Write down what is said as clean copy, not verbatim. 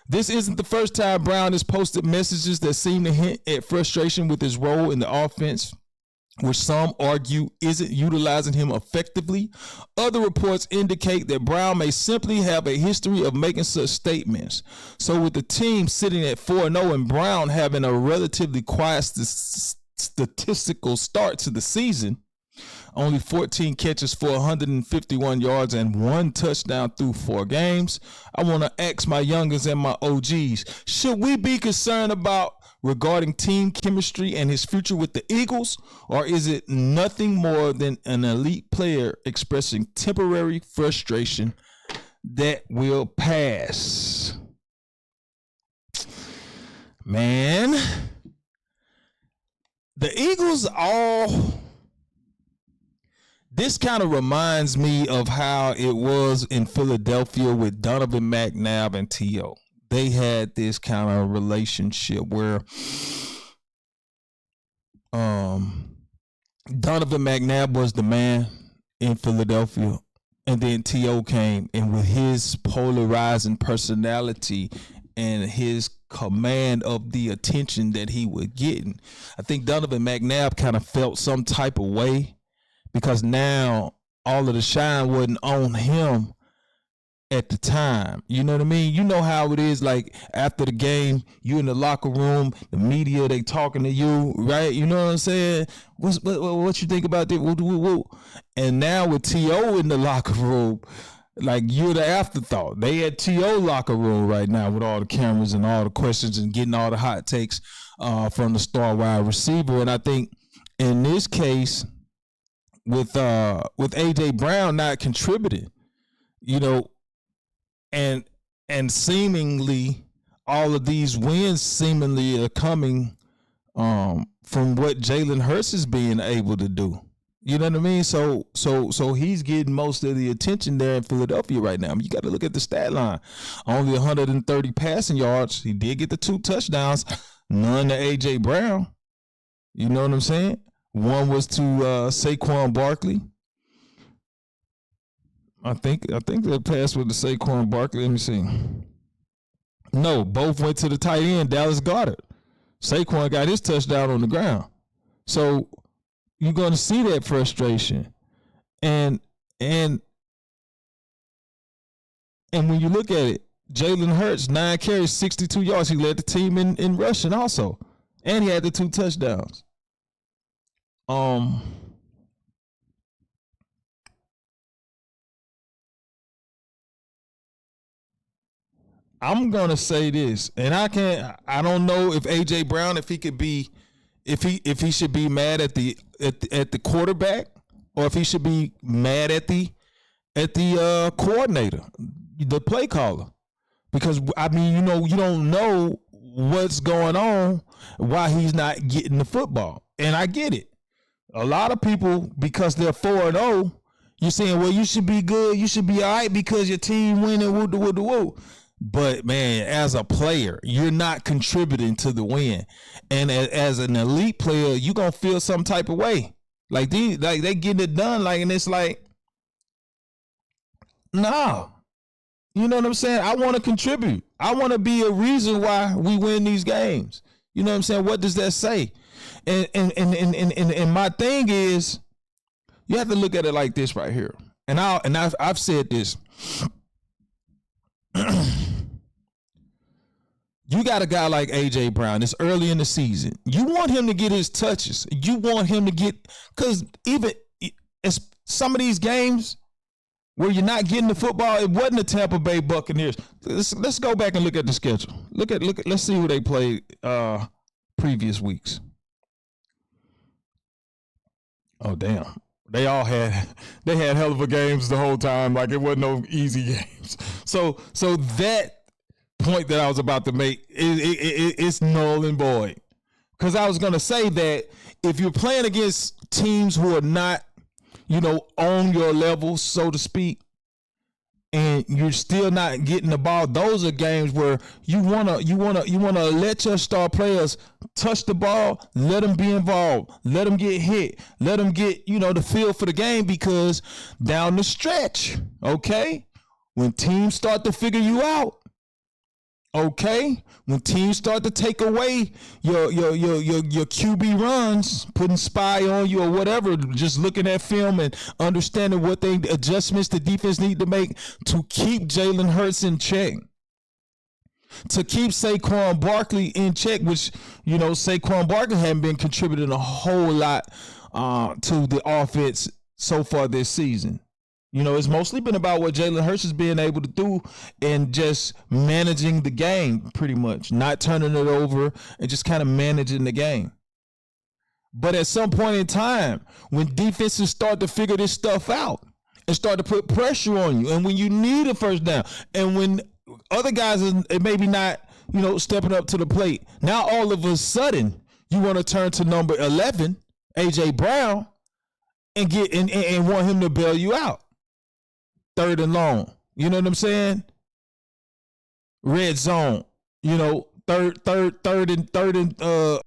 This isn't the first time Brown has posted messages that seem to hint at frustration with his role in the offense, which some argue isn't utilizing him effectively. Other reports indicate that Brown may simply have a history of making such statements. So with the team sitting at 4-0 and Brown having a relatively quiet statistical start to the season, only 14 catches for 151 yards and 1 touchdown through 4 games, I want to ask my youngers and my OGs, should we be concerned about regarding team chemistry and his future with the Eagles, or is it nothing more than an elite player expressing temporary frustration that will pass? Man, the Eagles this kind of reminds me of how it was in Philadelphia with Donovan McNabb and T.O. They had this kind of relationship where Donovan McNabb was the man in Philadelphia, and then T.O. came, and with his polarizing personality and his command of the attention that he was getting, I think Donovan McNabb kind of felt some type of way, because now all of the shine wasn't on him at the time. You know what I mean? You know how it is, like after the game, you in the locker room, the media, they talking to you, right? You know what I'm saying? What you think about that? And now with T.O. in the locker room, like you're the afterthought. They at T.O. locker room right now with all the cameras and all the questions and getting all the hot takes from the star wide receiver. And I think in this case, with A.J. Brown not contributing, you know, and seemingly all of these wins seemingly are coming from what Jalen Hurts is being able to do. You know what I mean? So he's getting most of the attention there in Philadelphia right now. I mean, you got to look at the stat line. Only 130 passing yards. He did get the 2 touchdowns, none to A.J. Brown. You know what I'm saying? One was to Saquon Barkley. I think the pass was to Saquon Barkley. Let me see. No, both went to the tight end, Dallas Goedert. Saquon got his touchdown on the ground. So you're going to see that frustration. And when you look at it, Jalen Hurts, 9 carries, 62 yards. He led the team in rushing also. And he had the 2 touchdowns. I'm gonna say this, and I don't know if A.J. Brown, if he should be mad at the quarterback, or if he should be mad at the coordinator, the play caller, because I mean, you know, you don't know what's going on, why he's not getting the football, and I get it. A lot of people, because they're 4-0, you're saying, well, you should be good, you should be all right because your team winning, woo. But man, as a player, you're not contributing to the win, and as an elite player, you're gonna feel some type of way. Like they getting it done, like, and it's like, nah. You know what I'm saying? I want to contribute. I want to be a reason why we win these games. You know what I'm saying? What does that say? And my thing is, you have to look at it like this right here. And I've said this. You got a guy like A.J. Brown. It's early in the season. You want him to get his touches. You want him to get, because even some of these games where you're not getting the football, it wasn't the Tampa Bay Buccaneers. Let's go back and look at the schedule. Let's see who they played previous weeks. Oh damn. They had hell of a games the whole time. Like it wasn't no easy games. So that point that I was about to make, it's null and void. Because I was going to say that if you're playing against teams who are not, you know, on your level, so to speak, and you're still not getting the ball, those are games where you wanna let your star players touch the ball, let them be involved, let them get hit, let them get, you know, the feel for the game, because down the stretch, okay, when teams start to figure you out, Okay, when teams start to take away your QB runs, putting spy on you or whatever, just looking at film and understanding what they adjustments the defense need to make to keep Jalen Hurts in check, to keep Saquon Barkley in check, which Saquon Barkley hadn't been contributing a whole lot to the offense so far this season. It's mostly been about what Jalen Hurts is being able to do and just managing the game, pretty much, not turning it over and just kind of managing the game. But at some point in time, when defenses start to figure this stuff out and start to put pressure on you, and when you need a first down, and when other guys are maybe not, stepping up to the plate, now all of a sudden you want to turn to number 11, AJ Brown, and and want him to bail you out. Third and long. You know what I'm saying? Red zone. Third and